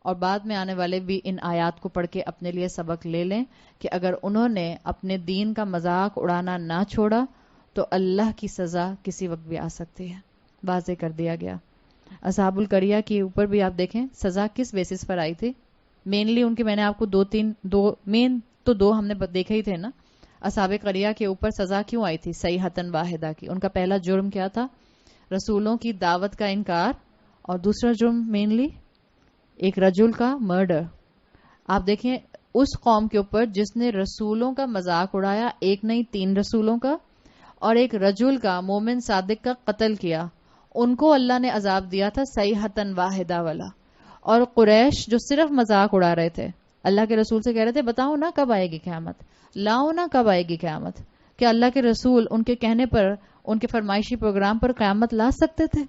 اور بعد میں آنے والے بھی ان آیات کو پڑھ کے اپنے لیے سبق لے لیں کہ اگر انہوں نے اپنے دین کا مذاق اڑانا نہ چھوڑا تو اللہ کی سزا کسی وقت بھی آ سکتی ہے. واضح کر دیا گیا. اصحاب القریہ کے اوپر بھی آپ دیکھیں سزا کس بیسس پر آئی تھی. مینلی ان کے میں نے آپ کو دو ہم نے دیکھے ہی تھے نا. اصحاب قریہ کے اوپر سزا کیوں آئی تھی؟ صیحۃ واحدہ کی. ان کا پہلا جرم کیا تھا؟ رسولوں کی دعوت کا انکار. اور دوسرا جرم مینلی ایک رجل کا مرڈر. آپ دیکھیں اس قوم کے اوپر جس نے رسولوں کا مذاق اڑایا، ایک نہیں 3 رسولوں کا، اور ایک رجل کا مومن صادق کا قتل کیا، ان کو اللہ نے عذاب دیا تھا صیحۃ واحدہ والا. اور قریش جو صرف مذاق اڑا رہے تھے، اللہ کے رسول سے کہہ رہے تھے بتاؤ نا کب آئے گی قیامت، لاؤ نا کب آئے گی قیامت. کہ اللہ کے رسول ان کے کہنے پر، ان کے فرمائشی پروگرام پر قیامت لا سکتے تھے؟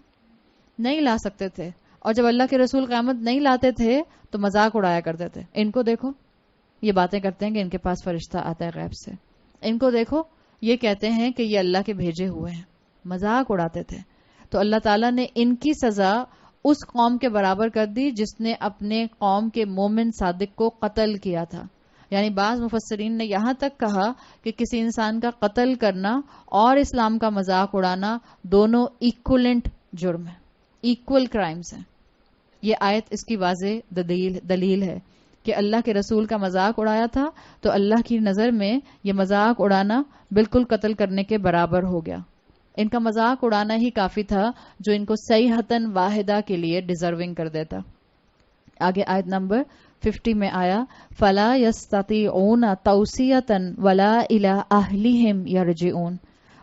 نہیں لا سکتے تھے. اور جب اللہ کے رسول قیامت نہیں لاتے تھے تو مذاق اڑایا کرتے تھے. ان کو دیکھو یہ باتیں کرتے ہیں کہ ان کے پاس فرشتہ آتا ہے غیب سے. ان کو دیکھو یہ کہتے ہیں کہ یہ اللہ کے بھیجے ہوئے ہیں. مذاق اڑاتے تھے. تو اللہ تعالیٰ نے ان کی سزا اس قوم کے برابر کر دی جس نے اپنے قوم کے مومن صادق کو قتل کیا تھا. یعنی بعض مفسرین نے یہاں تک کہا کہ کسی انسان کا قتل کرنا اور اسلام کا مذاق اڑانا دونوں ایکولنٹ جرم ہیں، ایکول کرائمز ہیں. یہ آیت اس کی واضح دلیل ہے کہ اللہ کے رسول کا مذاق اڑایا تھا تو اللہ کی نظر میں یہ مذاق اڑانا بالکل قتل کرنے کے برابر ہو گیا. ان کا مذاق اڑانا ہی کافی تھا جو ان کو صیحۃ واحدہ کے لیے ڈیزرونگ کر دیتا. آگے آیت نمبر 50 میں آیا فلا یستطیعون توصیۃ ولا الی اہلہم یرجعون.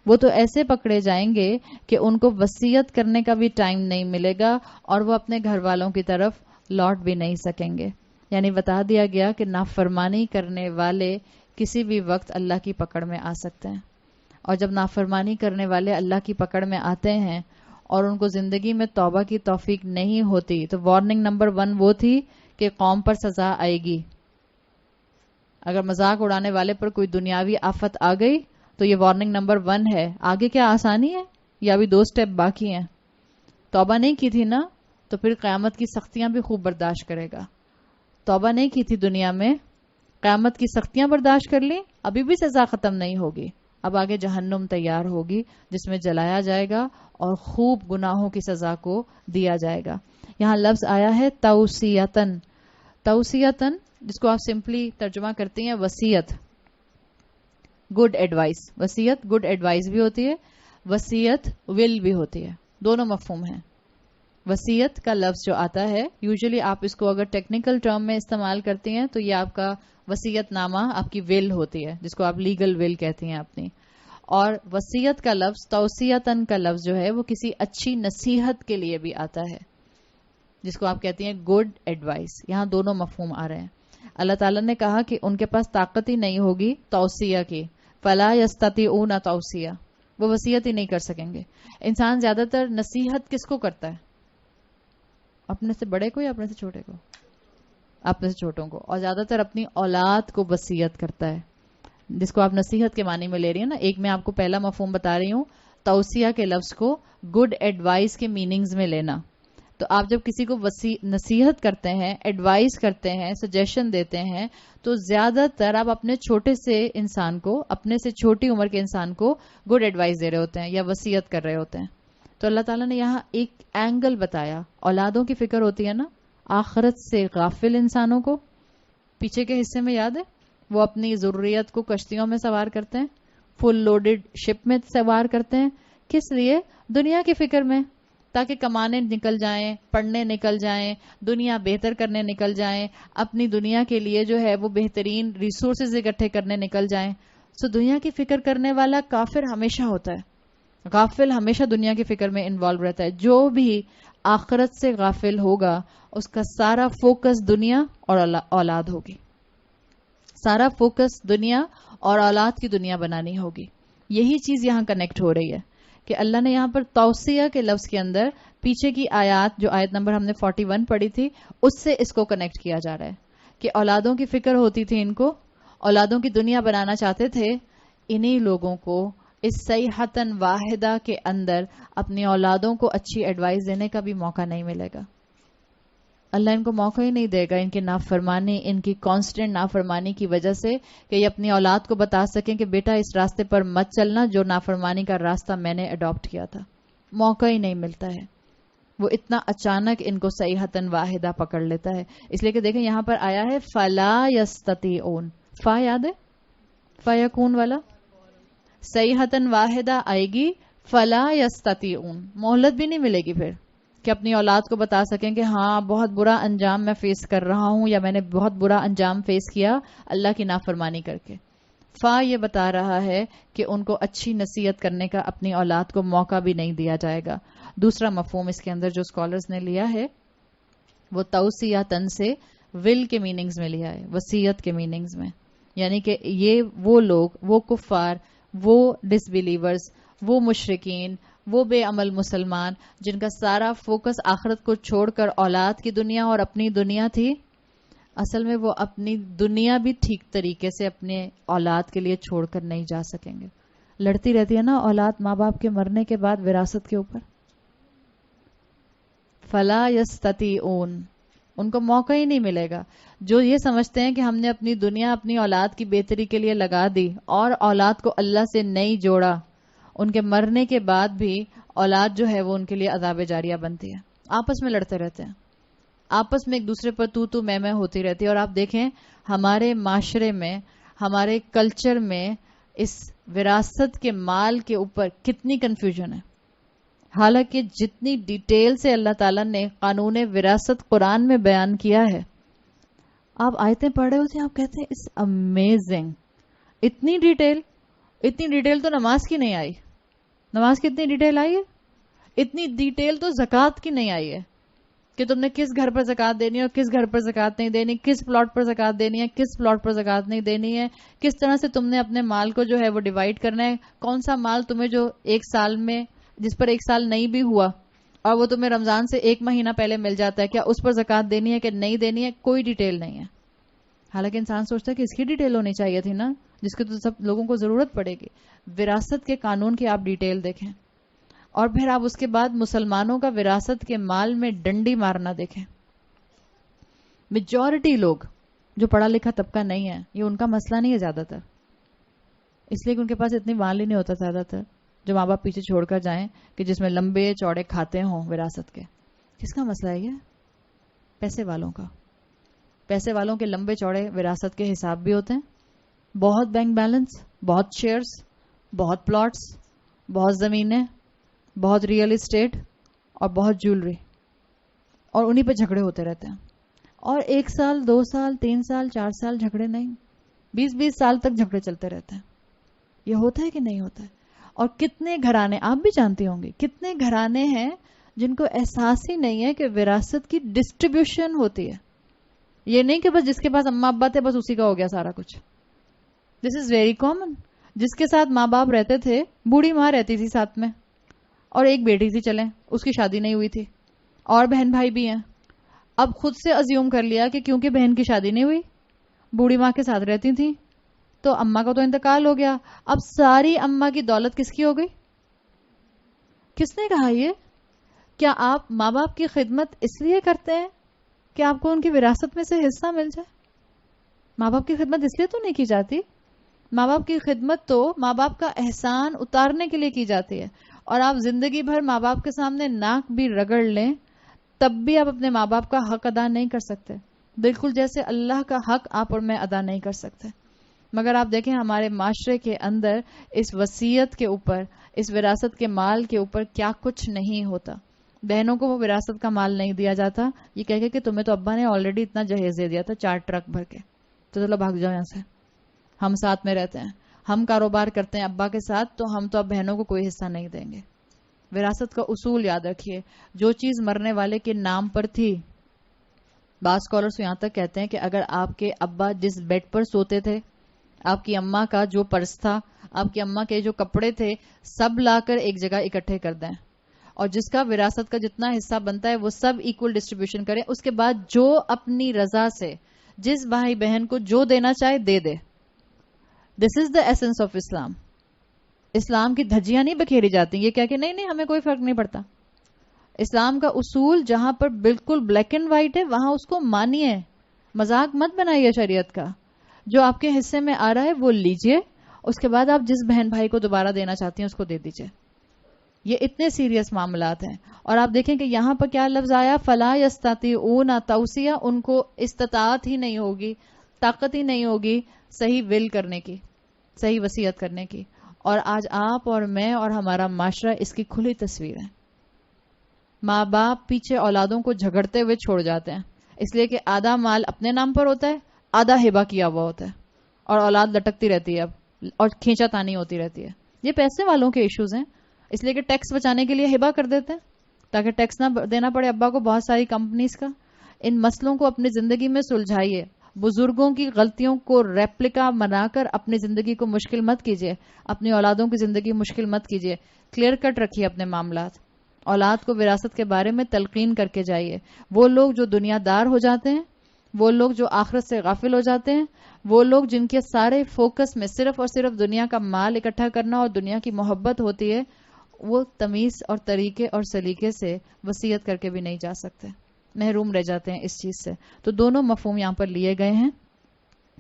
وہ تو ایسے پکڑے جائیں گے کہ ان کو وصیت کرنے کا بھی ٹائم نہیں ملے گا اور وہ اپنے گھر والوں کی طرف لوٹ بھی نہیں سکیں گے. یعنی بتا دیا گیا کہ نافرمانی کرنے والے کسی بھی وقت اللہ کی پکڑ میں آ سکتے ہیں. اور جب نافرمانی کرنے والے اللہ کی پکڑ میں آتے ہیں اور ان کو زندگی میں توبہ کی توفیق نہیں ہوتی تو وارننگ نمبر 1 وہ تھی کہ قوم پر سزا آئے گی. اگر مذاق اڑانے والے پر کوئی دنیاوی آفت آ گئی تو یہ وارننگ نمبر 1 ہے. آگے کیا آسانی ہے یا ابھی 2 سٹیپ باقی ہیں؟ توبہ نہیں کی تھی نا تو پھر قیامت کی سختیاں بھی خوب برداشت کرے گا. توبہ نہیں کی تھی دنیا میں، قیامت کی سختیاں برداشت کر لی، ابھی بھی سزا ختم نہیں ہوگی. اب آگے جہنم تیار ہوگی جس میں جلایا جائے گا اور خوب گناہوں کی سزا کو دیا جائے گا. یہاں لفظ آیا ہے توصیتن. توصیتن جس کو آپ سمپلی ترجمہ کرتے ہیں وصیت، گڈ ایڈوائس. وصیت گڈ ایڈوائس بھی ہوتی ہے، وصیت ول بھی ہوتی ہے، دونوں مفہوم ہیں. وصیت کا لفظ جو آتا ہے یوزلی آپ اس کو اگر ٹیکنیکل ٹرم میں استعمال کرتے ہیں تو یہ آپ کا وصیت نامہ آپ کی ول ہوتی ہے جس کو آپ لیگل ول کہتی ہیں اپنی. اور وصیت کا لفظ توصیتن کا لفظ جو ہے وہ کسی اچھی نصیحت کے لیے بھی آتا ہے جس کو آپ کہتی ہیں گڈ ایڈوائس. یہاں دونوں مفہوم آ رہے ہیں. اللہ تعالیٰ نے کہا کہ ان کے پاس طاقت ہی نہیں ہوگی توصیہ کی. فلا یستطیعون توصیہ، وہ وصیت ہی نہیں کر سکیں گے. انسان زیادہ تر نصیحت کس کو کرتا ہے؟ اپنے سے بڑے کو یا اپنے سے چھوٹے کو؟ اپنے سے چھوٹوں کو. اور زیادہ تر اپنی اولاد کو وصیت کرتا ہے جس کو آپ نصیحت کے معنی میں لے رہی ہیں نا. ایک میں آپ کو پہلا مفہوم بتا رہی ہوں، توصیہ کے لفظ کو گڈ ایڈوائس کے میننگز میں لینا. تو آپ جب کسی کو نصیحت کرتے ہیں، ایڈوائس کرتے ہیں، سجیشن دیتے ہیں تو زیادہ تر آپ اپنے چھوٹے سے انسان کو، اپنے سے چھوٹی عمر کے انسان کو گڈ ایڈوائس دے رہے ہوتے ہیں یا وصیت کر رہے ہوتے ہیں. تو اللہ تعالیٰ نے یہاں ایک اینگل بتایا. اولادوں کی فکر ہوتی ہے نا، آخرت سے غافل انسانوں کو پیچھے کے حصے میں یاد ہے وہ اپنی ضروریت کو کشتیوں میں سوار کرتے ہیں، فل لوڈڈ شپ میں سوار کرتے ہیں. کس لیے؟ دنیا کی فکر میں، تاکہ کمانے نکل جائیں، پڑھنے نکل جائیں، دنیا بہتر کرنے نکل جائیں، اپنی دنیا کے لیے جو ہے وہ بہترین ریسورسز اکٹھے کرنے نکل جائیں. سو دنیا کی فکر کرنے والا کافر ہمیشہ ہوتا ہے، غافل ہمیشہ دنیا کی فکر میں انوالو رہتا ہے. جو بھی آخرت سے غافل ہوگا اس کا سارا فوکس دنیا اور اولاد ہوگی، سارا فوکس دنیا اور اولاد کی دنیا بنانی ہوگی. یہی چیز یہاں کنیکٹ ہو رہی ہے کہ اللہ نے یہاں پر توصیہ کے لفظ کے اندر پیچھے کی آیات جو آیت نمبر ہم نے 41 پڑھی تھی اس سے اس کو کنیکٹ کیا جا رہا ہے کہ اولادوں کی فکر ہوتی تھی، ان کو اولادوں کی دنیا بنانا چاہتے تھے. انہی لوگوں کو اس صیحۃ واحدہ کے اندر اپنی اولادوں کو اچھی ایڈوائس دینے کا بھی موقع نہیں ملے گا. اللہ ان کو موقع ہی نہیں دے گا ان کی نافرمانی، ان کی کانسٹنٹ نافرمانی کی وجہ سے کہ یہ اپنی اولاد کو بتا سکیں کہ بیٹا اس راستے پر مت چلنا جو نافرمانی کا راستہ میں نے اڈاپٹ کیا تھا. موقع ہی نہیں ملتا ہے. وہ اتنا اچانک ان کو صیحۃ واحدہ پکڑ لیتا ہے. اس لیے کہ دیکھیں یہاں پر آیا ہے فلا یستطیعون. فا یاد ہے فیکون والا؟ صیحۃ واحدہ آئے گی، فلا یستطیعون، مہلت بھی نہیں ملے گی پھر کہ اپنی اولاد کو بتا سکیں کہ ہاں بہت برا انجام میں فیس کر رہا ہوں یا میں نے بہت برا انجام فیس کیا اللہ کی نافرمانی کر کے. فا یہ بتا رہا ہے کہ ان کو اچھی نصیحت کرنے کا اپنی اولاد کو موقع بھی نہیں دیا جائے گا. دوسرا مفہوم اس کے اندر جو اسکالرز نے لیا ہے وہ توصیۃً سے ول کے میننگز میں لیا ہے، وصیت کے میننگز میں. یعنی کہ یہ وہ لوگ، وہ کفار، وہ ڈس بلیورز، وہ مشرکین، وہ بے عمل مسلمان جن کا سارا فوکس آخرت کو چھوڑ کر اولاد کی دنیا اور اپنی دنیا تھی، اصل میں وہ اپنی دنیا بھی ٹھیک طریقے سے اپنے اولاد کے لیے چھوڑ کر نہیں جا سکیں گے. لڑتی رہتی ہے نا اولاد ماں باپ کے مرنے کے بعد وراثت کے اوپر. فلا یستطیعون، ان کو موقع ہی نہیں ملے گا. جو یہ سمجھتے ہیں کہ ہم نے اپنی دنیا اپنی اولاد کی بہتری کے لیے لگا دی اور اولاد کو اللہ سے نہیں جوڑا، ان کے مرنے کے بعد بھی اولاد جو ہے وہ ان کے لیے عذاب جاریہ بنتی ہے. آپس میں لڑتے رہتے ہیں، آپس میں ایک دوسرے پر تو میں ہوتی رہتی ہے. اور آپ دیکھیں ہمارے معاشرے میں، ہمارے کلچر میں اس وراثت کے مال کے اوپر کتنی کنفیوژن ہے. حالانکہ جتنی ڈیٹیل سے اللہ تعالیٰ نے قانون وراثت قرآن میں بیان کیا ہے، آپ آیتیں پڑھ رہے ہوتے ہیں آپ کہتے ہیں اٹس امیزنگ. اتنی ڈیٹیل تو نماز کی نہیں آئی. نماز کی اتنی ڈیٹیل آئی ہے؟ اتنی ڈیٹیل تو زکوٰۃ کی نہیں آئی ہے کہ تم نے کس گھر پر زکوٰۃ دینی ہے اور کس گھر پر زکوٰۃ نہیں دینی، کس پلاٹ پر زکوٰۃ دینی ہے، کس پلاٹ پر زکوٰۃ نہیں دینی ہے، کس طرح سے تم نے اپنے مال کو جو ہے وہ ڈیوائیڈ کرنا ہے، کون سا مال تمہیں جو ایک سال میں جس پر ایک سال نہیں بھی ہوا اور وہ تمہیں رمضان سے ایک مہینہ پہلے مل جاتا ہے، کیا اس پر زکوٰۃ دینی ہے کہ نہیں دینی ہے؟ کوئی ڈیٹیل نہیں ہے. حالانکہ انسان سوچتا ہے کہ اس کی ڈیٹیل ہونی چاہیے تھی نا، جس کی تو سب لوگوں کو ضرورت پڑے گی. وراثت کے قانون کی آپ ڈیٹیل دیکھیں اور پھر آپ اس کے بعد مسلمانوں کا وراثت کے مال میں ڈنڈی مارنا دیکھیں. میجورٹی لوگ جو پڑھا لکھا طبقہ نہیں ہے، یہ ان کا مسئلہ نہیں ہے زیادہ تر، اس لیے کہ ان کے پاس اتنی مال ہی نہیں ہوتا زیادہ تر جو ماں باپ پیچھے چھوڑ کر جائیں کہ جس میں لمبے چوڑے کھاتے ہوں وراثت کے. کس کا مسئلہ ہے یہ؟ پیسے والوں کا. پیسے والوں کے لمبے چوڑے وراثت کے حساب بھی ہوتے ہیں، بہت بینک بیلنس، بہت شیئرز، بہت پلاٹس، بہت زمینیں، بہت ریئل اسٹیٹ اور بہت جیولری، اور انہی پہ جھگڑے ہوتے رہتے ہیں. اور 1 سال 2 سال 3 سال 4 سال جھگڑے نہیں، 20 سال تک جھگڑے چلتے رہتے ہیں. یہ ہوتا ہے کہ نہیں ہوتا ہے؟ اور کتنے گھرانے آپ بھی جانتے ہوں گے، کتنے گھرانے ہیں جن کو احساس ہی نہیں ہے کہ وراثت کی ڈسٹریبیوشن ہوتی ہے. یہ نہیں کہ بس جس کے پاس اماں ابا تھے بس اسی کا ہو گیا سارا کچھ. دس از ویری کامن. جس کے ساتھ ماں باپ رہتے تھے، بوڑھی ماں رہتی تھی ساتھ میں اور ایک بیٹی تھی، چلیں اس کی شادی نہیں ہوئی تھی، اور بہن بھائی بھی ہیں. اب خود سے ازیوم کر لیا کہ کیونکہ بہن کی شادی نہیں ہوئی، بوڑھی ماں کے ساتھ رہتی تھی تو اماں کا تو انتقال ہو گیا، اب ساری اماں کی دولت کس کی ہو گئی؟ کس نے کہا یہ؟ کیا آپ ماں باپ کی خدمت اس لیے کرتے ہیں کہ آپ کو ان کی وراثت میں سے حصہ مل جائے؟ ماں باپ کی خدمت اس لیے تو نہیں کی جاتی. ماں باپ کی خدمت تو ماں باپ کا احسان اتارنے کے لیے کی جاتی ہے. اور آپ زندگی بھر ماں باپ کے سامنے ناک بھی رگڑ لیں تب بھی آپ اپنے ماں باپ کا حق ادا نہیں کر سکتے، بالکل جیسے اللہ کا حق آپ اور میں ادا نہیں کر سکتے. مگر آپ دیکھیں ہمارے معاشرے کے اندر اس وصیت کے اوپر، اس وراثت کے مال کے اوپر کیا کچھ نہیں ہوتا. بہنوں کو وہ وراثت کا مال نہیں دیا جاتا، یہ کہہ کہ تمہیں تو ابا نے آلریڈی اتنا جہیز دے دیا تھا 4 ٹرک بھر کے، تو چلو بھاگ جاؤ یہاں سے. ہم ساتھ میں رہتے ہیں، ہم کاروبار کرتے ہیں ابا کے ساتھ، تو ہم تو اب بہنوں کو کوئی حصہ نہیں دیں گے. وراثت کا اصول یاد رکھیے، جو چیز مرنے والے کے نام پر تھی. بعض اسکالرس یہاں تک کہتے ہیں کہ اگر آپ کے ابا جس بیڈ پر سوتے تھے، آپ کی اماں کا جو پرس تھا، آپ کی اماں کے جو کپڑے تھے، سب لا کر ایک جگہ اکٹھے کر دیں اور جس کا وراثت کا جتنا حصہ بنتا ہے وہ سب ایکول ڈسٹریبیوشن کریں. اس کے بعد جو اپنی رضا سے جس بھائی بہن کو جو دینا چاہے دے دے. دس از دا ایسنس آف اسلام. اسلام کی دھجیاں نہیں بکھیری جاتی یہ کہہ کہ نہیں ہمیں کوئی فرق نہیں پڑتا. اسلام کا اصول جہاں پر بالکل بلیک اینڈ وائٹ ہے وہاں اس کو مانیے, مذاق مت بنائیے شریعت کا. جو آپ کے حصے میں آ رہا ہے وہ لیجئے, اس کے بعد آپ جس بہن بھائی کو دوبارہ دینا چاہتی ہیں اس کو دے دیجئے. یہ اتنے سیریس معاملات ہیں. اور آپ دیکھیں کہ یہاں پر کیا لفظ آیا, فلا یستطیعون توصیہ, ان کو استطاعت ہی نہیں ہوگی, طاقت ہی نہیں ہوگی صحیح ول کرنے کی, صحیح وصیت کرنے کی. اور آج آپ اور میں اور ہمارا معاشرہ اس کی کھلی تصویر ہے. ماں باپ پیچھے اولادوں کو جھگڑتے ہوئے چھوڑ جاتے ہیں, اس لیے کہ آدھا مال اپنے نام پر ہوتا ہے, آدھا ہبہ کیا ہوا ہوتا ہے, اور اولاد لٹکتی رہتی ہے اب اور کھینچا تانی ہوتی رہتی ہے. یہ پیسے والوں کے ایشوز ہیں, اس لیے کہ ٹیکس بچانے کے لیے ہبہ کر دیتے ہیں تاکہ ٹیکس نہ دینا پڑے ابا کو بہت ساری کمپنیز کا. ان مسئلوں کو اپنی زندگی میں سلجھائیے. بزرگوں کی غلطیوں کو ریپلیکا بنا کر اپنی زندگی کو مشکل مت کیجیے, اپنی اولادوں کی زندگی مشکل مت کیجیے. کلیئر کٹ رکھیے اپنے معاملات. اولاد کو وراثت کے بارے میں تلقین کر کے جائیے. وہ لوگ جو دنیا دار ہو جاتے ہیں, وہ لوگ جو آخرت سے غافل ہو جاتے ہیں, وہ لوگ جن کے سارے فوکس میں صرف اور صرف دنیا کا مال اکٹھا کرنا اور دنیا کی محبت ہوتی ہے, وہ تمیز اور طریقے اور سلیقے سے وصیت کر کے بھی نہیں جا سکتے, محروم رہ جاتے ہیں اس چیز سے. تو دونوں مفہوم یہاں پر لیے گئے ہیں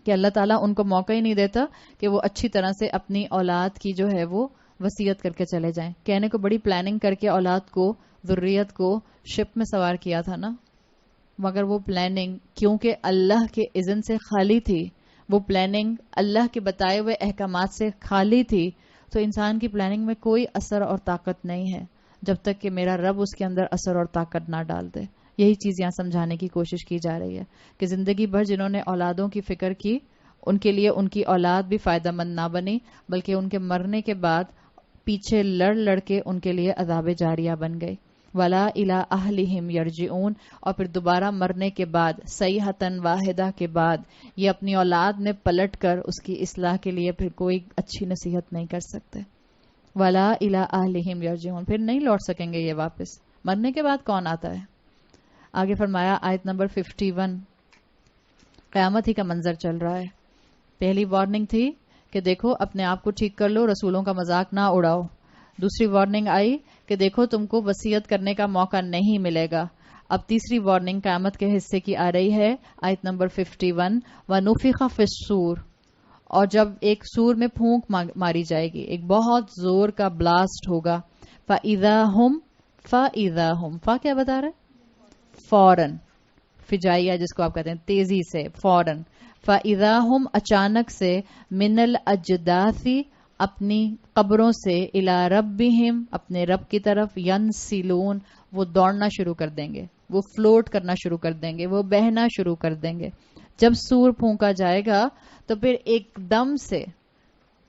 کہ اللہ تعالیٰ ان کو موقع ہی نہیں دیتا کہ وہ اچھی طرح سے اپنی اولاد کی جو ہے وہ وصیت کر کے چلے جائیں. کہنے کو بڑی پلاننگ کر کے اولاد کو, ذریت کو شپ میں سوار کیا تھا نا, مگر وہ پلاننگ کیونکہ اللہ کے اذن سے خالی تھی, وہ پلاننگ اللہ کے بتائے ہوئے احکامات سے خالی تھی, تو انسان کی پلاننگ میں کوئی اثر اور طاقت نہیں ہے جب تک کہ میرا رب اس کے اندر اثر اور طاقت نہ ڈال دے. یہی چیز یہاں سمجھانے کی کوشش کی جا رہی ہے کہ زندگی بھر جنہوں نے اولادوں کی فکر کی, ان کے لیے ان کی اولاد بھی فائدہ مند نہ بنی, بلکہ ان کے مرنے کے بعد پیچھے لڑ کے ان کے لیے عذاب جاریہ بن گئی. وَلَا إِلَىٰ أَهْلِهِمْ يَرْجِعُونَ, اور پھر دوبارہ مرنے کے بعد, صیحۃً واحدہ کے بعد, یہ اپنی اولاد میں پلٹ کر اس کی اصلاح کے لیے پھر کوئی اچھی نصیحت نہیں کر سکتے. وَلَا إِلَىٰ أَهْلِهِمْ يَرْجِعُونَ, پھر نہیں لوٹ سکیں گے یہ واپس. مرنے کے بعد کون آتا ہے؟ آگے فرمایا آیت نمبر 51, قیامت ہی کا منظر چل رہا ہے. پہلی وارننگ تھی کہ دیکھو اپنے آپ کو ٹھیک کر لو, رسولوں کا مذاق نہ اڑاؤ. دوسری وارننگ آئی کہ دیکھو تم کو وصیت کرنے کا موقع نہیں ملے گا. اب تیسری وارننگ قیامت کے حصے کی آ رہی ہے, آیت نمبر 51, وَنُفِخَ فِي الصُّورِ, اور جب ایک سور میں پھونک ماری جائے گی, ایک بہت زور کا بلاسٹ ہوگا. فَإِذَا هُمْ فا کیا بتا رہے, فوراً, فجائیہ جس کو آپ کہتے ہیں تیزی سے, فوراً. فَإِذَا هُمْ, اچانک سے, مِنَ الْأَجْدَاثِ, اپنی قبروں سے, اِلَىٰ رَبِّهِمْ, اپنے رب کی طرف, يَنْسِلُونَ, وہ دوڑنا شروع کر دیں گے, وہ فلوٹ کرنا شروع کر دیں گے, وہ بہنا شروع کر دیں گے. جب سور پھونکا جائے گا تو پھر ایک دم سے,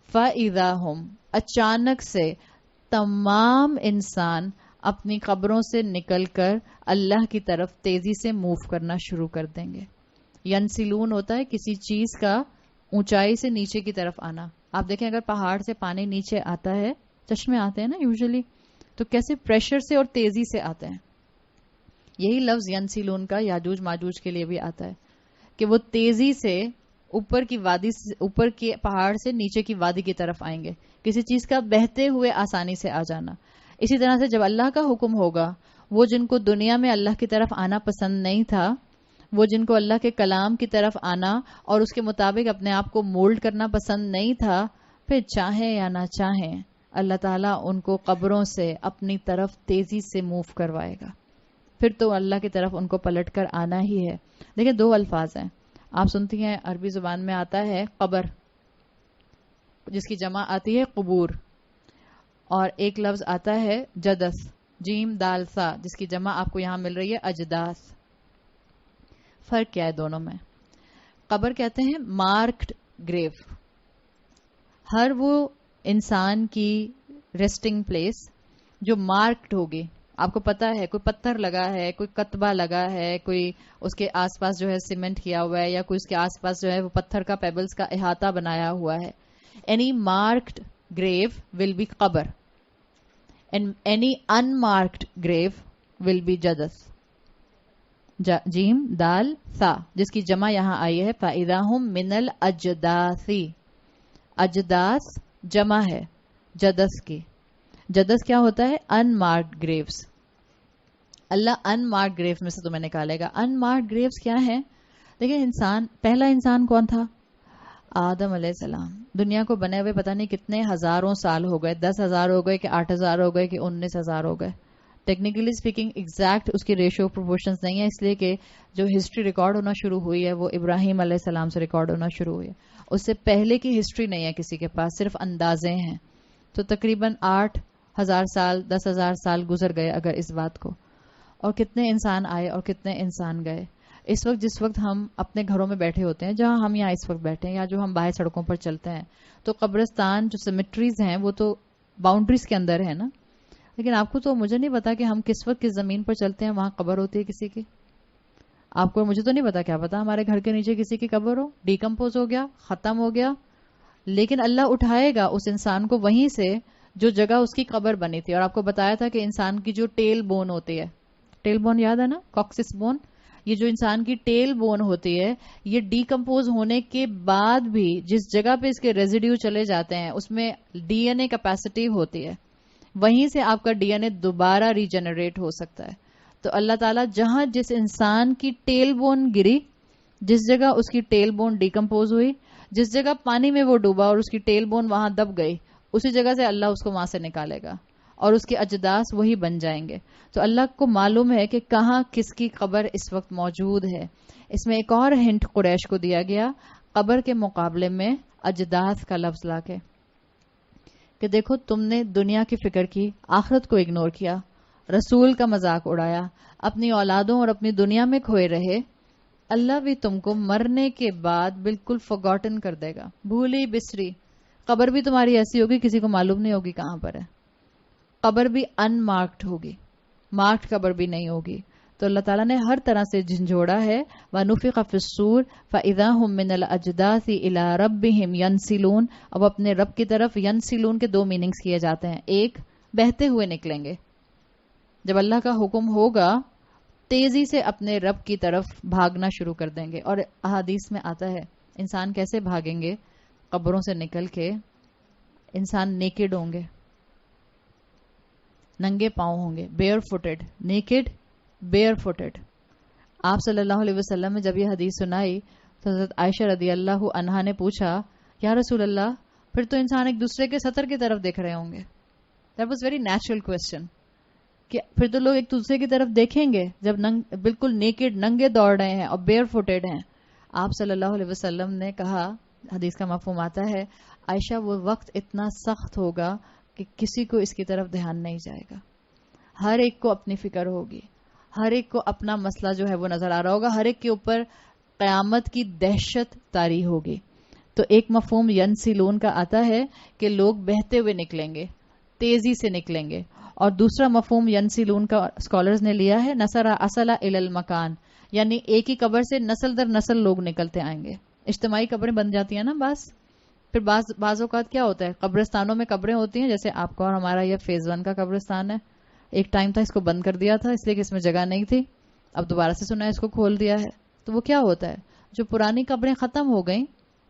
فَإِذَا هُمْ, اچانک سے تمام انسان اپنی قبروں سے نکل کر اللہ کی طرف تیزی سے موو کرنا شروع کر دیں گے. ینسلون ہوتا ہے کسی چیز کا اونچائی سے نیچے کی طرف آنا. آپ دیکھیں اگر پہاڑ سے پانی نیچے آتا ہے, چشمے آتے ہیں نا یوزلی, تو کیسے پریشر سے اور تیزی سے آتے ہیں. یہی لفظ ینسلون کا یاجوج ماجوج کے لیے بھی آتا ہے کہ وہ تیزی سے اوپر کی وادی, اوپر کے پہاڑ سے نیچے کی وادی کی طرف آئیں گے, کسی چیز کا بہتے ہوئے آسانی سے آ جانا. اسی طرح سے جب اللہ کا حکم ہوگا, وہ جن کو دنیا میں اللہ کی طرف آنا پسند نہیں تھا, وہ جن کو اللہ کے کلام کی طرف آنا اور اس کے مطابق اپنے آپ کو مولڈ کرنا پسند نہیں تھا, پھر چاہیں یا نہ چاہیں اللہ تعالیٰ ان کو قبروں سے اپنی طرف تیزی سے موو کروائے گا. پھر تو اللہ کی طرف ان کو پلٹ کر آنا ہی ہے. دیکھیں دو الفاظ ہیں, آپ سنتی ہیں عربی زبان میں آتا ہے قبر, جس کی جمع آتی ہے قبور, اور ایک لفظ آتا ہے جدث, جیم دال سا, جس کی جمع آپ کو یہاں مل رہی ہے اجداث. فرق کیا ہے دونوں میں؟ قبر کہتے ہیں مارکڈ گریو, ہر وہ انسان کی ریسٹنگ پلیس جو مارکڈ ہوگی. آپ کو پتا ہے کوئی پتھر لگا ہے, کوئی کتبہ لگا ہے, کوئی اس کے آس پاس جو ہے سیمنٹ کیا ہوا ہے, یا کوئی اس کے آس پاس جو ہے وہ پتھر کا پیبلز کا احاطہ بنایا ہوا ہے. اینی مارکڈ گریو ول بی قبر, اینڈ اینی انمارکڈ گریو ول بی جدث, جیم دال سا, جس کی جمع یہاں آئی ہے فَإِذَا هُمْ مِنَ الْأَجْدَاثِ. اجداث جمع ہے جدث کی. جدث کیا ہوتا ہے؟ ان مارکڈ گریوز. اللہ ان مارکڈ گریوز میں سے تمہیں نکالے گا. ان مارکڈ گریوز کیا ہیں؟ دیکھیں انسان، پہلا انسان کون تھا؟ آدم علیہ السلام. دنیا کو بنے ہوئے پتہ نہیں کتنے ہزاروں سال ہو گئے، 10,000 ہو گئے کہ 8,000 ہو گئے کہ 19,000 ہو گئے. ٹیکنیکلی اسپیکنگ ایگزیکٹ اس کی ریشو پروپورشنز نہیں ہے، اس لیے کہ جو ہسٹری ریکارڈ ہونا شروع ہوئی ہے وہ ابراہیم علیہ السلام سے ریکارڈ ہونا شروع ہوئی ہے. اس سے پہلے کی ہسٹری نہیں ہے کسی کے پاس، صرف اندازے ہیں. تو تقریباً 8,000 سال 10,000 سال گزر گئے اگر اس بات کو. اور کتنے انسان آئے اور کتنے انسان گئے. اس وقت جس وقت ہم اپنے گھروں میں بیٹھے ہوتے ہیں، جہاں ہم یہاں اس وقت بیٹھے ہیں یا جو ہم باہر سڑکوں پر چلتے ہیں، تو قبرستان جو سیمیٹریز ہیں وہ تو باؤنڈریز کے اندر ہے نا. لیکن آپ کو تو، مجھے نہیں پتا کہ ہم کس وقت کس زمین پر چلتے ہیں وہاں قبر ہوتی ہے کسی کی. آپ کو، مجھے تو نہیں پتا، کیا پتا ہمارے گھر کے نیچے کسی کی قبر ہو، ڈیکمپوز ہو گیا، ختم ہو گیا. لیکن اللہ اٹھائے گا اس انسان کو وہیں سے جو جگہ اس کی قبر بنی تھی. اور آپ کو بتایا تھا کہ انسان کی جو ٹیل بون ہوتی ہے، ٹیل بون یاد ہے نا، کاکسس بون، یہ جو انسان کی ٹیل بون ہوتی ہے، یہ ڈیکمپوز ہونے کے بعد بھی جس جگہ پہ اس کے ریزیڈیو چلے جاتے ہیں اس میں ڈی این اے کیپیسٹی ہوتی ہے، وہیں سے آپ کا ڈی این اے دوبارہ ریجنریٹ ہو سکتا ہے. تو اللہ تعالیٰ جہاں جس انسان کی ٹیل بون گری، جس جگہ اس کی ٹیل بون ڈیکمپوز ہوئی، جس جگہ پانی میں وہ ڈوبا اور اس کی ٹیل بون وہاں دب گئی، اسی جگہ سے اللہ اس کو وہاں سے نکالے گا اور اس کے اجداث وہی بن جائیں گے. تو اللہ کو معلوم ہے کہ کہاں کس کی قبر اس وقت موجود ہے. اس میں ایک اور ہنٹ قریش کو دیا گیا قبر کے مقابلے میں اجداث کا لفظ لا کے، کہ دیکھو تم نے دنیا کی فکر کی، آخرت کو اگنور کیا، رسول کا مذاق اڑایا، اپنی اولادوں اور اپنی دنیا میں کھوئے رہے. اللہ بھی تم کو مرنے کے بعد بالکل فورگاٹن کر دے گا، بھولی بسری. قبر بھی تمہاری ایسی ہوگی کسی کو معلوم نہیں ہوگی کہاں پر ہے. قبر بھی ان مارکڈ ہوگی، مارکڈ قبر بھی نہیں ہوگی. تو اللہ تعالیٰ نے ہر طرح سے جھنجھوڑا ہے. وَنُفِخَ فِي الصُّورِ فَإِذَا هُم مِّنَ الْأَجْدَاثِ إِلَىٰ رَبِّهِمْ يَنْسِلُونَ. اب اپنے رب کی طرف ینسلون کے 2 میننگز کیے جاتے ہیں. ایک، بہتے ہوئے نکلیں گے. جب اللہ کا حکم ہوگا تیزی سے اپنے رب کی طرف بھاگنا شروع کر دیں گے. اور احادیث میں آتا ہے انسان کیسے بھاگیں گے قبروں سے نکل کے. انسان نیکڈ ہوں گے، ننگے پاؤں ہوں گے، بیئر فوٹڈ، نیکڈ بیئر فوٹڈ. آپ صلی اللہ علیہ وسلم نے جب یہ حدیث سنائی تو حضرت عائشہ رضی اللہ عنہا نے پوچھا، یا رسول اللہ پھر تو انسان ایک دوسرے کے سطر کی طرف دیکھ رہے ہوں گے. That was very natural question, کہ پھر تو لوگ ایک دوسرے کی طرف دیکھیں گے جب بالکل نیکڈ، ننگے دوڑ رہے ہیں اور بیئر فوٹڈ ہیں. آپ صلی اللہ علیہ وسلم نے کہا، حدیث کا مفہوم آتا ہے، عائشہ وہ وقت اتنا سخت ہوگا کہ کسی کو اس کی طرف دھیان نہیں جائے گا. ہر ایک کو اپنی فکر ہوگی، ہر ایک کو اپنا مسئلہ جو ہے وہ نظر آ رہا ہوگا، ہر ایک کے اوپر قیامت کی دہشت طاری ہوگی. تو ایک مفہوم ینسلون کا آتا ہے کہ لوگ بہتے ہوئے نکلیں گے، تیزی سے نکلیں گے. اور دوسرا مفہوم ینسلون کا اسکالرز نے لیا ہے نصرا اصلا الی المکان، یعنی ایک ہی قبر سے نسل در نسل لوگ نکلتے آئیں گے. اجتماعی قبریں بن جاتی ہیں نا پھر بعض اوقات کیا ہوتا ہے، قبرستانوں میں قبریں ہوتی ہیں، جیسے آپ کا اور ہمارا یہ فیز 1 کا قبرستان ہے. ایک ٹائم تھا اس کو بند کر دیا تھا اس لیے کہ اس میں جگہ نہیں تھی، اب دوبارہ سے سنا ہے اس کو کھول دیا ہے. تو وہ کیا ہوتا ہے، جو پرانی قبریں ختم ہو گئیں،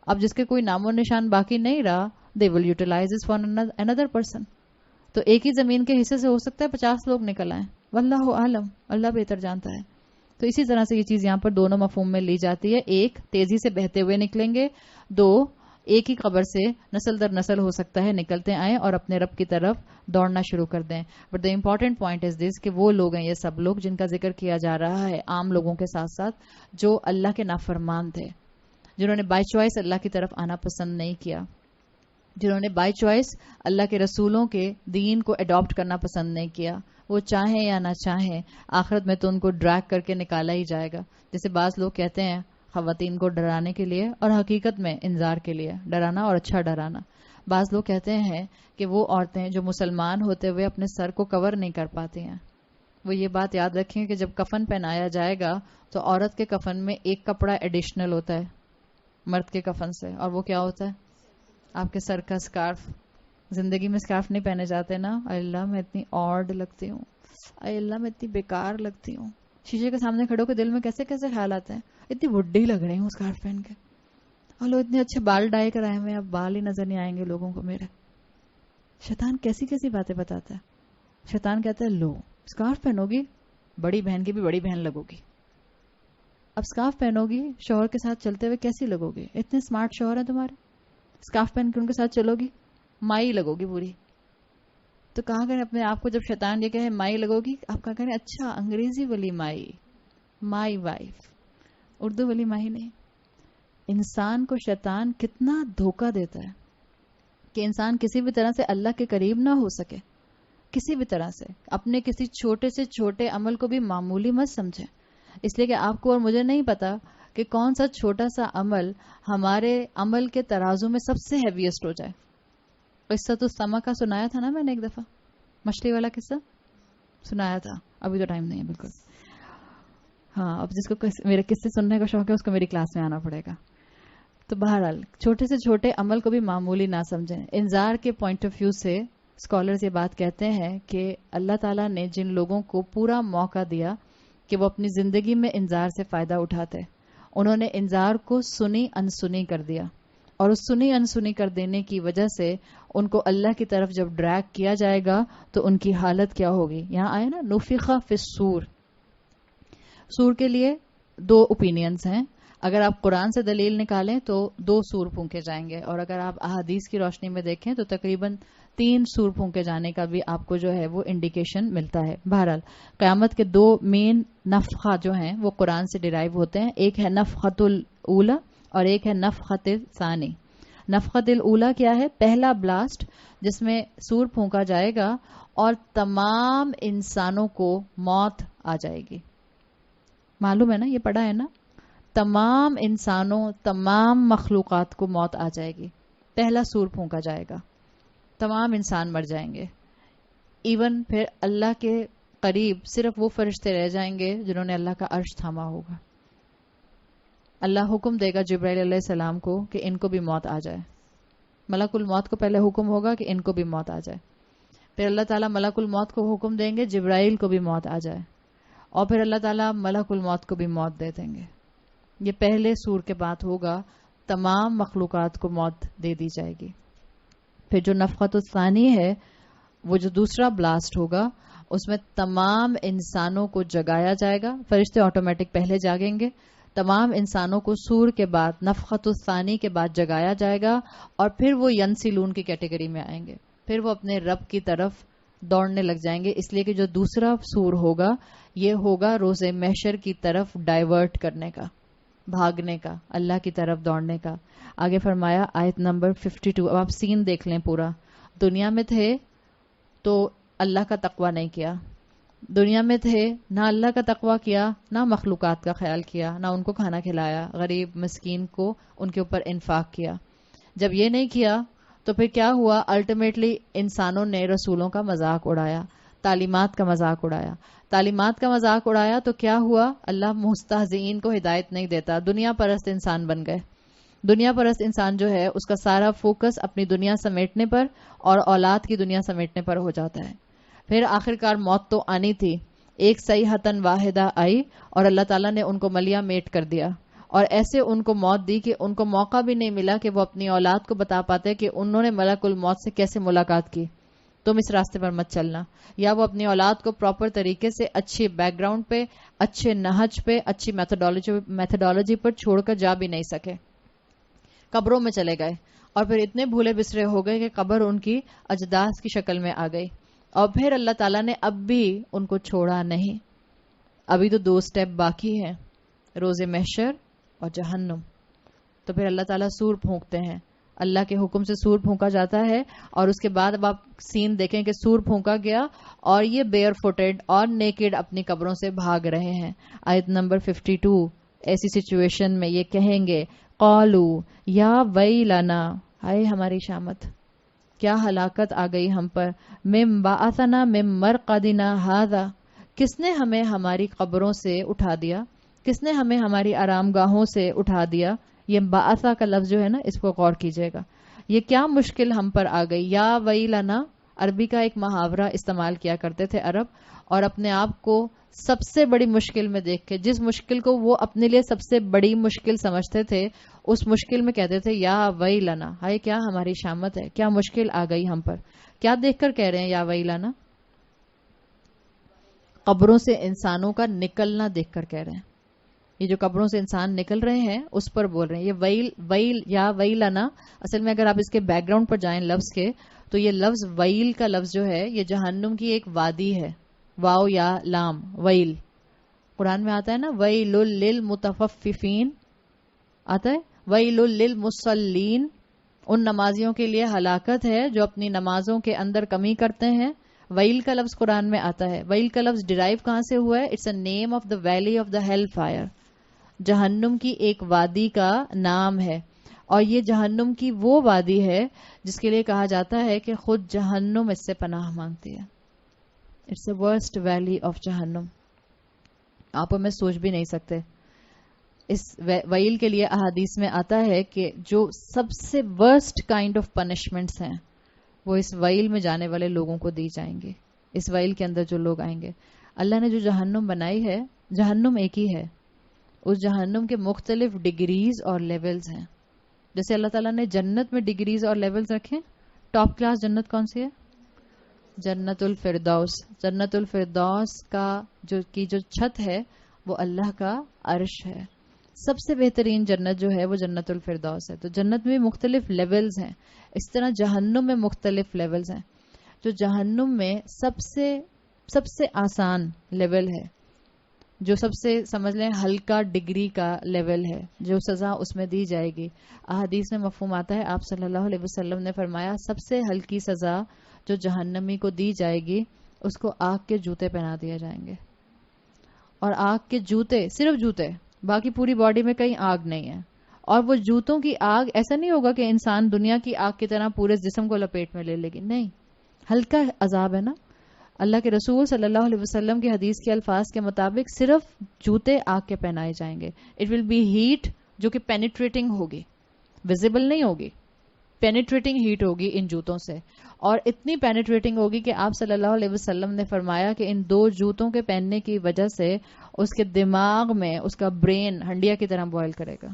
اب جس کے کوئی نام و نشان باقی نہیں رہا، they will utilize it for another person. تو ایک ہی زمین کے حصے سے ہو سکتا ہے 50 لوگ نکل آئیں، واللہ عالم، اللہ بہتر جانتا ہے. تو اسی طرح سے یہ چیز یہاں پر دونوں مفہوم میں لی جاتی ہے. ایک، تیزی سے بہتے ہوئے نکلیں گے. 2، ایک ہی قبر سے نسل در نسل ہو سکتا ہے نکلتے آئیں اور اپنے رب کی طرف دوڑنا شروع کر دیں. But the important point is this کہ وہ لوگ ہیں، یہ سب لوگ جن کا ذکر کیا جا رہا ہے عام لوگوں کے ساتھ ساتھ، جو اللہ کے نافرمان تھے، جنہوں نے بائی چوائس اللہ کی طرف آنا پسند نہیں کیا، جنہوں نے بائی چوائس اللہ کے رسولوں کے دین کو اڈاپٹ کرنا پسند نہیں کیا. وہ چاہیں یا نہ چاہیں آخرت میں تو ان کو ڈریگ کر کے نکالا ہی جائے گا. جیسے بعض لوگ کہتے ہیں خواتین کو ڈرانے کے لیے، اور حقیقت میں انذار کے لیے، ڈرانا اور اچھا ڈرانا. بعض لوگ کہتے ہیں کہ وہ عورتیں جو مسلمان ہوتے ہوئے اپنے سر کو کور نہیں کر پاتی ہیں، وہ یہ بات یاد رکھیں کہ جب کفن پہنایا جائے گا تو عورت کے کفن میں ایک کپڑا ایڈیشنل ہوتا ہے مرد کے کفن سے، اور وہ کیا ہوتا ہے، آپ کے سر کا اسکارف. زندگی میں اسکارف نہیں پہنے جاتے نا. اے اللہ میں اتنی آڈ لگتی ہوں، اے اللہ میں اتنی بیکار لگتی ہوں. شیشے کے سامنے کھڑے ہو کے دل میں کیسے کیسے خیال آتے ہیں، اتنی بڈھی لگ رہی ہوں اسکارف پہن کے، اور لوگ اتنے اچھے بال ڈائی کرائے ہوئے، اب بال ہی نظر نہیں آئیں گے لوگوں کو میرے. شیطان کیسی کیسی باتیں بتاتا ہے. شیطان کہتا ہے لو اسکارف پہنو گی بڑی بہن کی بھی بڑی بہن لگو گی. اب اسکارف پہنو گی شوہر کے ساتھ چلتے ہوئے کیسی لگو گی؟ اتنے اسمارٹ شوہر ہیں تمہارے, اسکارف پہن کے ان کے ساتھ چلو گی مائی لگو گی پوری. تو کہاں کریں اپنے آپ کو جب شیطان یہ کہے مائی لگو گی, آپ کہاں کریں اچھا انگریزی والی مائی, مائی وائف, اردو والی مائی نہیں. انسان کو شیطان کتنا دھوکہ دیتا ہے کہ انسان کسی بھی طرح سے اللہ کے قریب نہ ہو سکے, کسی بھی طرح سے. اپنے کسی چھوٹے سے چھوٹے عمل کو بھی معمولی مت سمجھیں, اس لیے کہ آپ کو اور مجھے نہیں پتا کہ کون سا چھوٹا سا عمل ہمارے عمل کے ترازو میں سب سے ہیویسٹ ہو جائے. قصہ تو سما کا سنایا تھا نا میں نے ایک دفعہ, مچھلی والا قصہ سنایا تھا. ابھی تو ٹائم نہیں ہے بالکل. ہاں, اب جس کو میرے قصے سننے کا شوق ہے اس کو میری کلاس میں آنا پڑے گا. تو بہرحال چھوٹے سے چھوٹے عمل کو بھی معمولی نہ سمجھیں. انذار کے پوائنٹ آف ویو سے اسکالرز یہ بات کہتے ہیں کہ اللہ تعالیٰ نے جن لوگوں کو پورا موقع دیا کہ وہ اپنی زندگی میں انذار سے فائدہ اٹھاتے, انہوں نے انذار کو سنی انسنی کر دیا, اور اس سنی انسنی کر دینے کی وجہ سے ان کو اللہ کی طرف جب ڈریگ کیا جائے گا تو ان کی حالت کیا ہوگی. یہاں آئے نا نفخ فی الصور. سور کے لیے 2 اوپینینز ہیں. اگر آپ قرآن سے دلیل نکالیں تو 2 سور پھونکے جائیں گے, اور اگر آپ احادیث کی روشنی میں دیکھیں تو تقریباً 3 سور پھونکے جانے کا بھی آپ کو جو ہے وہ انڈیکیشن ملتا ہے. بہرحال قیامت کے 2 مین نفخہ جو ہیں وہ قرآن سے ڈیرائیو ہوتے ہیں. ایک ہے نفخۃ الاولی اور ایک ہے نفخۃ الثانی. نفخۃ الاولی کیا ہے؟ پہلا بلاسٹ جس میں سور پھونکا جائے گا اور تمام انسانوں کو موت آ جائے گی. معلوم ہے نا, یہ پڑھا ہے نا, تمام انسانوں تمام مخلوقات کو موت آ جائے گی. پہلا سور پھونکا جائے گا, تمام انسان مر جائیں گے. ایون پھر اللہ کے قریب صرف وہ فرشتے رہ جائیں گے جنہوں نے اللہ کا عرش تھاما ہوگا. اللہ حکم دے گا جبرائیل علیہ السلام کو کہ ان کو بھی موت آ جائے. ملک الموت کو پہلے حکم ہوگا کہ ان کو بھی موت آ جائے. پھر اللہ تعالیٰ ملک الموت کو حکم دیں گے جبرائیل کو بھی موت آ جائے, اور پھر اللہ تعالیٰ ملک الموت کو بھی موت دے دیں گے. یہ پہلے سور کے بعد ہوگا, تمام مخلوقات کو موت دے دی جائے گی. پھر جو نفخۃ الثانی ہے وہ جو دوسرا بلاسٹ ہوگا اس میں تمام انسانوں کو جگایا جائے گا. فرشتے آٹومیٹک پہلے جاگیں گے, تمام انسانوں کو سور کے بعد نفخۃ الثانی کے بعد جگایا جائے گا, اور پھر وہ ینسلون کی کیٹیگری میں آئیں گے. پھر وہ اپنے رب کی طرف دوڑنے لگ جائیں گے, اس لیے کہ جو دوسرا سور ہوگا یہ ہوگا روز محشر کی طرف ڈائیورٹ کرنے کا, بھاگنے کا, اللہ کی طرف دوڑنے کا. آگے فرمایا آیت نمبر 52. اب آپ سین دیکھ لیں پورا. دنیا میں تھے تو اللہ کا تقوی نہیں کیا, دنیا میں تھے نہ اللہ کا تقوی کیا, نہ مخلوقات کا خیال کیا, نہ ان کو کھانا کھلایا, غریب مسکین کو ان کے اوپر انفاق کیا. جب یہ نہیں کیا تو پھر کیا ہوا؟ الٹیمیٹلی انسانوں نے رسولوں کا مذاق اڑایا, تعلیمات کا مذاق اڑایا. تعلیمات کا مذاق اڑایا تو کیا ہوا؟ اللہ مستہزئین کو ہدایت نہیں دیتا, دنیا پرست انسان بن گئے. دنیا پرست انسان جو ہے اس کا سارا فوکس اپنی دنیا سمیٹنے پر اور اولاد کی دنیا سمیٹنے پر ہو جاتا ہے. پھر آخرکار موت تو آنی تھی, ایک صیحۃ واحدہ آئی اور اللہ تعالیٰ نے ان کو ملیا میٹ کر دیا, اور ایسے ان کو موت دی کہ ان کو موقع بھی نہیں ملا کہ وہ اپنی اولاد کو بتا پاتے کہ انہوں نے ملک الموت سے کیسے ملاقات کی. تم اس راستے پر مت چلنا. یا وہ اپنی اولاد کو پراپر طریقے سے اچھی بیک گراؤنڈ پہ, اچھے نہج پہ, اچھی میتھڈالوجی پر چھوڑ کر جا بھی نہیں سکے, قبروں میں چلے گئے, اور پھر اتنے بھولے بسرے ہو گئے کہ قبر ان کی اجداث کی شکل میں آ گئی. اور پھر اللہ تعالیٰ نے اب بھی ان کو چھوڑا نہیں. ابھی تو 2 سٹیپ باقی ہیں, روز محشر اور جہنم. تو پھر اللہ تعالیٰ سور پھونکتے ہیں, اللہ کے حکم سے سور پھونکا جاتا ہے, اور اس کے بعد اب آپ سین دیکھیں کہ سور پھونکا گیا اور یہ بیئر فوٹڈ اور نیکڈ اپنی قبروں سے بھاگ رہے ہیں. آیت نمبر 52. ایسی سچویشن میں یہ کہیں گے قالو یا ویلنا, ہائے ہماری شامت, کیا ہلاکت آ گئی ہم پر, مم بعثنا مم مرقدنا ھذا, کس نے ہمیں ہماری قبروں سے اٹھا دیا, کس نے ہمیں ہماری آرام گاہوں سے اٹھا دیا. یہ بعثا کا لفظ جو ہے نا اس کو غور کیجئے گا, یہ کیا مشکل ہم پر آ گئی. یا ویلنا عربی کا ایک محاورہ استعمال کیا کرتے تھے عرب, اور اپنے آپ کو سب سے بڑی مشکل میں دیکھ کے, جس مشکل کو وہ اپنے لیے سب سے بڑی مشکل سمجھتے تھے, اس مشکل میں کہتے تھے یا ویلنا, ہائے کیا ہماری شامت ہے, کیا مشکل آ گئی ہم پر. کیا دیکھ کر کہہ رہے ہیں یا ویلنا؟ قبروں سے انسانوں کا نکلنا دیکھ کر کہہ رہے ہیں. یہ جو قبروں سے انسان نکل رہے ہیں اس پر بول رہے ہیں. یہ ویل ویل یا ویلنا، اصل میں اگر آپ اس کے بیک گراؤنڈ پر جائیں لفظ کے، تو یہ لفظ ویل کا لفظ جو ہے یہ جہنم کی ایک وادی ہے. واو یا لام، ویل. قرآن میں آتا ہے نا ویل للمطففین، آتا ہے ویل للمصلین، ان نمازیوں کے لیے ہلاکت ہے جو اپنی نمازوں کے اندر کمی کرتے ہیں. ویل کا لفظ قرآن میں آتا ہے. ویل کا لفظ ڈرائیو کہاں سے ہوا ہے؟ It's a name of the valley of the hell fire. جہنم کی ایک وادی کا نام ہے، اور یہ جہنم کی وہ وادی ہے جس کے لیے کہا جاتا ہے کہ خود جہنم اس سے پناہ مانگتی ہے. It's a worst valley of جہنم. آپ ہمیں سوچ بھی نہیں سکتے. اس ویل کے لیے احادیث میں آتا ہے کہ جو سب سے ورسٹ کائنڈ آف پنشمنٹس ہیں وہ اس ویل میں جانے والے لوگوں کو دی جائیں گے. اس ویل کے اندر جو لوگ آئیں گے، اللہ نے جو جہنم بنائی ہے، جہنم ایک ہی ہے، اس جہنم کے مختلف ڈگریز اور لیولز ہیں. جیسے اللہ تعالیٰ نے جنت میں ڈگریز اور لیولز رکھے. ٹاپ کلاس جنت کون سی ہے؟ جنت الفردوس. جنت الفردوس کا جو چھت ہے وہ اللہ کا عرش ہے. سب سے بہترین جنت جو ہے وہ جنت الفردوس ہے. تو جنت میں مختلف لیولز ہیں، اس طرح جہنم میں مختلف لیولز ہیں. جو جہنم میں سب سے آسان لیول ہے، جو سب سے سمجھ لیں ہلکا ڈگری کا لیول ہے، جو سزا اس میں دی جائے گی، احادیث میں مفہوم آتا ہے. آپ صلی اللہ علیہ وسلم نے فرمایا سب سے ہلکی سزا جو جہنمی کو دی جائے گی اس کو آگ کے جوتے پہنا دیا جائیں گے. اور آگ کے جوتے، صرف جوتے، باقی پوری باڈی میں کہیں آگ نہیں ہے. اور وہ جوتوں کی آگ ایسا نہیں ہوگا کہ انسان دنیا کی آگ کی طرح پورے جسم کو لپیٹ میں لے لے گی، نہیں، ہلکا عذاب ہے نا. اللہ کے رسول صلی اللہ علیہ وسلم کی حدیث کے الفاظ کے مطابق صرف جوتے آگ کے پہنائے جائیں گے. اٹ ول بی ہیٹ جو کہ پینیٹریٹنگ ہوگی، ویزیبل نہیں ہوگی، پینیٹریٹنگ ہیٹ ہوگی ان جوتوں سے. اور اتنی پینیٹریٹنگ ہوگی کہ آپ صلی اللہ علیہ وسلم نے فرمایا کہ ان دو جوتوں کے پہننے کی وجہ سے اس کے دماغ میں اس کا برین ہنڈیا کی طرح بوائل کرے گا.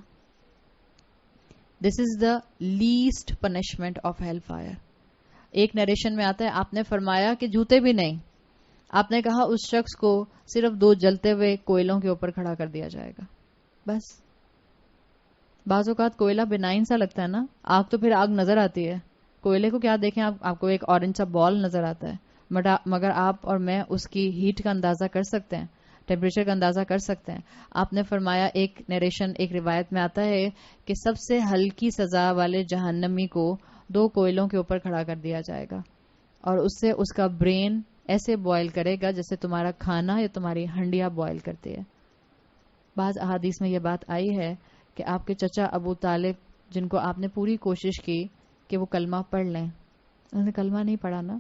This is the least punishment of hell fire. ایک نریشن میں آتا ہے آپ نے فرمایا کہ جوتے بھی نہیں، آپ نے کہا اس شخص کو صرف 2 جلتے ہوئے کوئلوں کے اوپر کھڑا کر دیا جائے گا بس. بعض اوقات کوئلہ بنائن سا لگتا ہے نا، آگ تو پھر آگ نظر آتی ہے. کوئلے کو کیا دیکھیں آپ کو ایک اورنج سا بال نظر آتا ہے، مگر آپ اور میں اس کی ہیٹ کا اندازہ کر سکتے ہیں، ٹیمپریچر کا اندازہ کر سکتے ہیں. آپ نے فرمایا ایک نیریشن، ایک روایت میں آتا ہے کہ سب سے ہلکی سزا والے جہنمی کو 2 کوئلوں کے اوپر کھڑا کر دیا جائے گا، اور اس سے اس کا برین ایسے بوائل کرے گا جیسے تمہارا کھانا یا تمہاری ہنڈیا بوائل کرتی ہے. بعض احادیث میں یہ بات آئی ہے کہ آپ کے چچا ابو طالب، جن کو آپ نے پوری کوشش کی کہ وہ کلمہ پڑھ لیں، انہوں نے کلمہ نہیں پڑھا نا.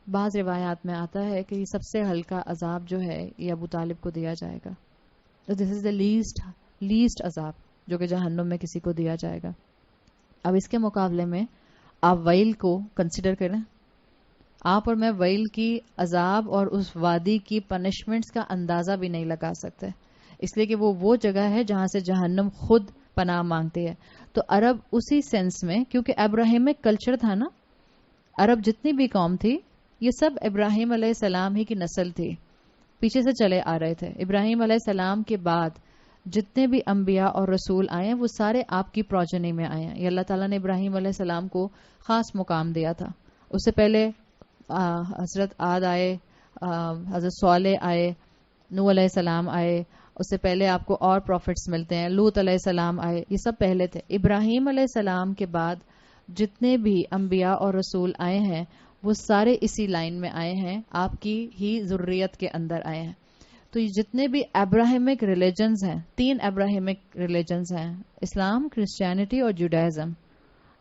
بعض روایات میں آتا ہے کہ یہ سب سے ہلکا عذاب جو ہے یہ ابو طالب کو دیا جائے گا. دس از دا لیسٹ عذاب جو کہ جہنم میں کسی کو دیا جائے گا. اب اس کے مقابلے میں آپ ویل کو کنسیڈر کریں. آپ اور میں ویل کی عذاب اور اس وادی کی پنشمنٹس کا اندازہ بھی نہیں لگا سکتے، اس لیے کہ وہ جگہ ہے جہاں سے جہنم خود پناہ مانگتی ہے. تو عرب اسی سینس میں، کیونکہ ابراہیمک کلچر تھا نا، عرب جتنی بھی قوم تھی یہ سب ابراہیم علیہ السلام ہی کی نسل تھی، پیچھے سے چلے آ رہے تھے. ابراہیم علیہ السلام کے بعد جتنے بھی انبیاء اور رسول آئے ہیں وہ سارے آپ کی پروجنی میں آئے ہیں. یہ اللہ تعالیٰ نے ابراہیم علیہ السلام کو خاص مقام دیا تھا. اس سے پہلے حضرت عاد آئے، حضرت صالح آئے، نوح علیہ السلام آئے، اس سے پہلے آپ کو اور پروفٹس ملتے ہیں، لوط علیہ السلام آئے، یہ سب پہلے تھے. ابراہیم علیہ السلام کے بعد جتنے بھی انبیاء اور رسول آئے ہیں وہ سارے اسی لائن میں آئے ہیں، آپ کی ہی ذریت کے اندر آئے ہیں. تو یہ جتنے بھی ابراہیمک ریلیجنز ہیں، 3 ابراہیمک ریلیجنز ہیں، اسلام، کرسچینٹی اور جوڈائزم،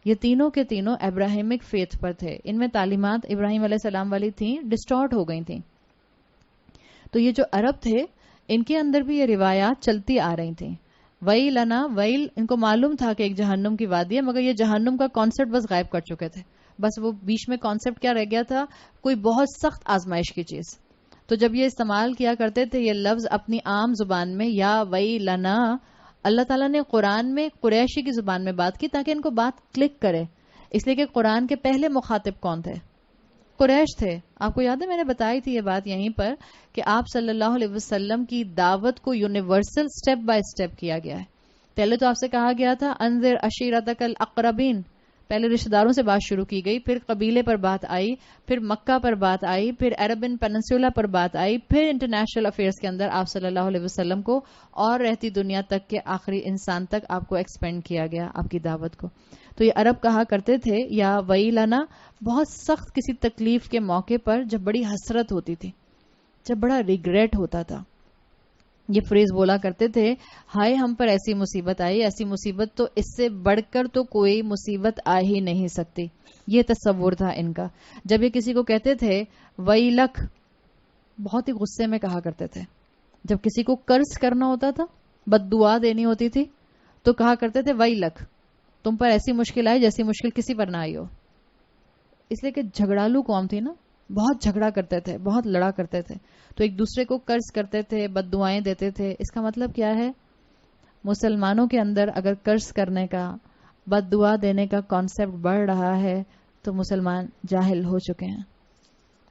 یہ تینوں کے تینوں ابراہیمک فیتھ پر تھے. ان میں تعلیمات ابراہیم علیہ السلام والی تھیں، ڈسٹارٹ ہو گئی تھیں. تو یہ جو عرب تھے ان کے اندر بھی یہ روایات چلتی آ رہی تھیں. ویل انا ویل، ان کو معلوم تھا کہ ایک جہنم کی وادی ہے، مگر یہ جہنم کا کانسیپٹ بس غائب کر چکے تھے. بس وہ بیچ میں کانسیپٹ کیا رہ گیا تھا؟ کوئی بہت سخت آزمائش کی چیز. تو جب یہ استعمال کیا کرتے تھے یہ لفظ اپنی عام زبان میں، یا ویلنا، اللہ تعالیٰ نے قرآن میں قریشی کی زبان میں بات کی تاکہ ان کو بات کلک کرے. اس لیے کہ قرآن کے پہلے مخاطب کون تھے؟ قریش تھے. آپ کو یاد ہے میں نے بتائی تھی یہ بات یہیں پر کہ آپ صلی اللہ علیہ وسلم کی دعوت کو یونیورسل سٹیپ بائی سٹیپ کیا گیا ہے. پہلے تو آپ سے کہا گیا تھا انذر عشیرتک الاقربین، پہلے رشتہ داروں سے بات شروع کی گئی، پھر قبیلے پر بات آئی، پھر مکہ پر بات آئی، پھر عربن پیننسولا پر بات آئی، پھر انٹرنیشنل افیئرز کے اندر آپ صلی اللہ علیہ وسلم کو اور رہتی دنیا تک کے آخری انسان تک آپ کو ایکسپینڈ کیا گیا آپ کی دعوت کو. تو یہ عرب کہا کرتے تھے یا ویلنا بہت سخت کسی تکلیف کے موقع پر، جب بڑی حسرت ہوتی تھی، جب بڑا ریگریٹ ہوتا تھا، یہ فریز بولا کرتے تھے ہائے ہم پر ایسی مصیبت آئی، ایسی مصیبت تو اس سے بڑھ کر تو کوئی مصیبت آ ہی نہیں سکتی. یہ تصور تھا ان کا. جب یہ کسی کو کہتے تھے ویلک، بہت ہی غصے میں کہا کرتے تھے. جب کسی کو قرض کرنا ہوتا تھا، بد دعا دینی ہوتی تھی، تو کہا کرتے تھے ویلک، تم پر ایسی مشکل آئی جیسی مشکل کسی پر نہ آئی ہو. اس لیے کہ جھگڑالو قوم تھی نا، بہت جھگڑا کرتے تھے، بہت لڑا کرتے تھے، تو ایک دوسرے کو قرض کرتے تھے، بد دعائیں دیتے تھے. اس کا مطلب کیا ہے؟ مسلمانوں کے اندر اگر قرض کرنے کا، بد دعا دینے کا کانسیپٹ بڑھ رہا ہے تو مسلمان جاہل ہو چکے ہیں.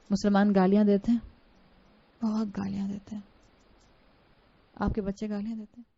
مسلمان گالیاں دیتے ہیں، بہت گالیاں دیتے ہیں. آپ کے بچے گالیاں دیتے ہیں؟